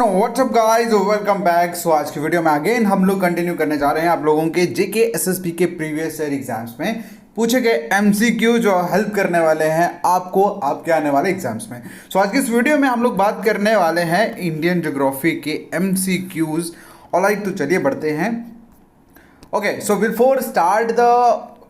WhatsApp guys, welcome back. So आज की video में अगेन हम लोग कंटिन्यू करने जा रहे हैं आप लोगों के जेके एसएसबी के प्रीवियस ईयर एग्जाम्स में पूछे गए एमसीक्यू जो हेल्प करने वाले हैं आपको आपके आने वाले एग्जाम्स में। सो आज की इस वीडियो में हम लोग बात करने वाले हैं इंडियन ज्योग्राफी के एमसीक्यूज। ऑलराइट, तो चलिए बढ़ते हैं। Okay, so before start the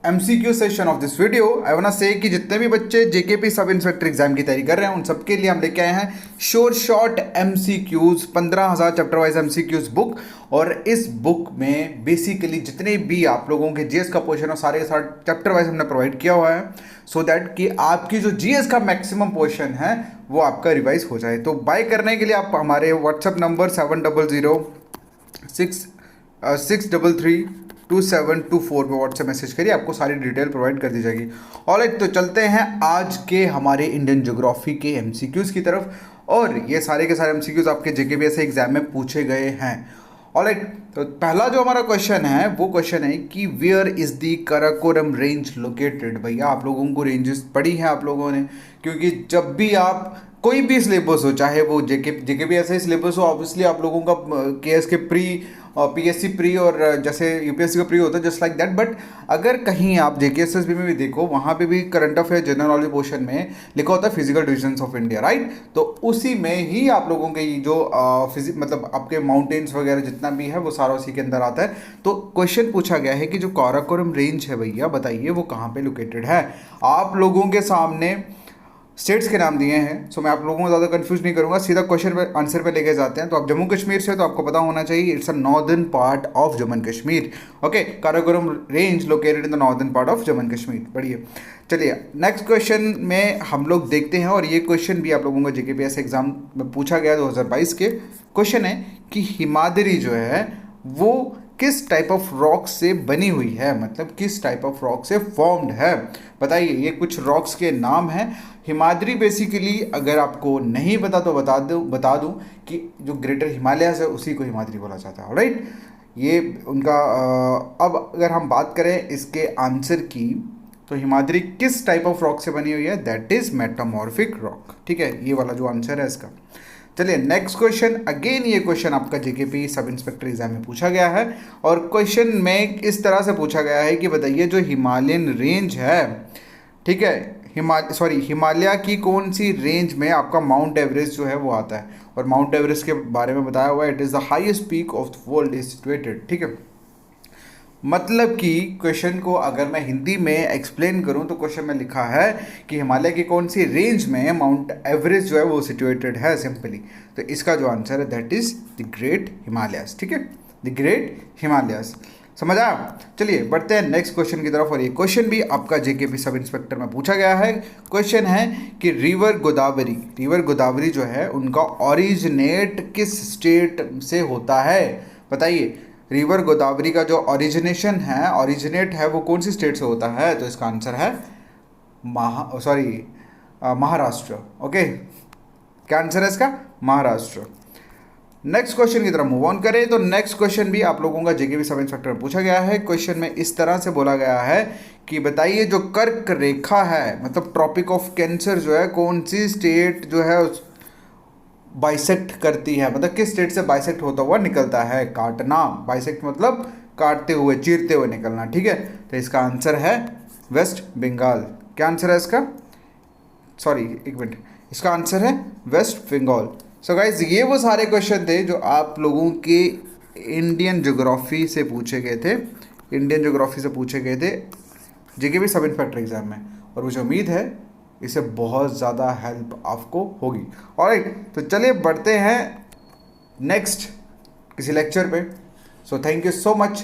MCQ session of this video I want to say कि जितने भी बच्चे जेकेपी सब इंस्पेक्टर एग्जाम की तैयारी कर रहे हैं उन सबके लिए हम लेके आए हैं शोर short MCQs 15,000 chapter wise MCQs book. और इस बुक में बेसिकली जितने भी आप लोगों के जीएस का पोर्शन है सारे के सारे चैप्टर वाइज हमने प्रोवाइड किया हुआ है, सो दैट कि आपकी जो जीएस का मैक्सिमम पोर्शन है वो आपका रिवाइज हो जाए। तो बाय करने के लिए आप हमारे व्हाट्सएप नंबर 700-633-2724 पे व्हाट्सएप मैसेज करिए, आपको सारी डिटेल प्रोवाइड कर दी जाएगी। ऑलराइट, तो चलते हैं आज के हमारे इंडियन ज्योग्राफी के एमसीक्यूज की तरफ। और ये सारे के सारे एमसीक्यूज आपके जेकेपीएस एग्जाम में पूछे गए हैं। ऑलराइट, तो पहला जो हमारा क्वेश्चन है वो क्वेश्चन है कि where is the Karakoram range located. भैया आप लोगों को रेंजेस पढ़ी हैं आप लोगों ने, क्योंकि जब भी आप कोई भी सिलेबस हो, चाहे वो जेकेपीएस ही सिलेबस हो, ऑब्वियसली आप लोगों का केएस के प्री और पीएससी प्री और जैसे यूपीएससी का प्री होता है जस्ट लाइक दैट। बट अगर कहीं आप जेकेएसएसबी में भी देखो, वहाँ पे भी current affair general knowledge portion में लिखा होता है physical divisions of India, right. तो उसी में ही आप लोगों के जो मतलब आपके माउंटेन्स वगैरह जितना भी है वो सारा उसी के अंदर आता है। तो क्वेश्चन पूछा गया है कि जो काराकोरम रेंज है भैया बताइए वो कहाँ पे लोकेटेड है। आप लोगों के सामने स्टेट्स के नाम दिए हैं, सो मैं आप लोगों को ज़्यादा कंफ्यूज नहीं करूंगा, सीधा क्वेश्चन पे आंसर पे लेके जाते हैं। तो आप जम्मू कश्मीर से तो आपको पता होना चाहिए it's a northern part of Jammu and Kashmir. Okay, Karakoram range located in the northern part of Jammu and Kashmir. बढ़िए, चलिए नेक्स्ट क्वेश्चन में हम लोग देखते हैं। और ये क्वेश्चन भी आप लोगों को जेकेपीएस एग्जाम में पूछा गया 2022 के। क्वेश्चन है कि हिमाद्री जो है वो किस टाइप ऑफ रॉक से बनी हुई है, मतलब किस टाइप ऑफ रॉक से फॉर्म्ड है। बताइए, ये कुछ रॉक्स के नाम हैं। हिमाद्री बेसिकली अगर आपको नहीं पता तो बता दूं कि जो ग्रेटर हिमालयस है उसी को हिमाद्री बोला जाता है, राइट। ये उनका अब अगर हम बात करें इसके आंसर की, तो हिमाद्री किस टाइप ऑफ रॉक से बनी हुई है, दैट इज मेटामॉर्फिक रॉक। ठीक है, ये वाला जो आंसर है इसका। चलिए नेक्स्ट क्वेश्चन। अगेन ये क्वेश्चन आपका जेकेपी सब इंस्पेक्टर एग्जाम में पूछा गया है। और क्वेश्चन में इस तरह से पूछा गया है कि बताइए जो हिमालयन रेंज है, ठीक है, हिमालय की कौन सी रेंज में आपका माउंट एवरेस्ट जो है वो आता है। और माउंट एवरेस्ट के बारे में बताया हुआ है, it is the highest peak of the world is situated. ठीक है, मतलब कि क्वेश्चन को अगर मैं हिंदी में एक्सप्लेन करूं तो क्वेश्चन में लिखा है कि हिमालय की कौन सी रेंज में माउंट एवरेस्ट जो है वो सिचुएटेड है सिंपली। तो इसका जो आंसर है that is the great Himalayas. ठीक है, द ग्रेट हिमालयस, समझ आया। चलिए बढ़ते हैं नेक्स्ट क्वेश्चन की तरफ। और ये क्वेश्चन भी आपका जेकेपी सब इंस्पेक्टर में पूछा गया है। क्वेश्चन है कि रिवर गोदावरी जो है उनका ओरिजिनेट किस स्टेट से होता है। बताइए, रिवर गोदावरी का जो ओरिजिनेट है वो कौन सी स्टेट से होता है। तो इसका आंसर है महाराष्ट्र। ओके, क्या आंसर है इसका, महाराष्ट्र। नेक्स्ट क्वेश्चन की तरफ मूव ऑन करें। तो नेक्स्ट क्वेश्चन भी आप लोगों का जेकेपी सब इंस्पेक्टर में पूछा गया है। क्वेश्चन में इस तरह से बोला गया है कि बताइए जो कर्क रेखा है, मतलब ट्रॉपिक ऑफ कैंसर जो है, कौन सी स्टेट जो है बाइसेक्ट करती है, मतलब किस स्टेट से बाइसेक्ट होता हुआ निकलता है। काटना, बाइसेक्ट मतलब काटते हुए चीरते हुए निकलना। ठीक है, तो इसका आंसर है वेस्ट बंगाल। क्या आंसर है इसका, सॉरी एक मिनट, इसका आंसर है वेस्ट बंगाल। सो गाइज, ये वो सारे क्वेश्चन थे जो आप लोगों के इंडियन ज्योग्राफी से पूछे गए थे जेकेपी सब इंस्पेक्टर एग्जाम में। और मुझे उम्मीद है इससे बहुत ज़्यादा हेल्प आपको होगी। ऑलराइट, तो चलिए बढ़ते हैं नेक्स्ट किसी लेक्चर पे। So thank you so much.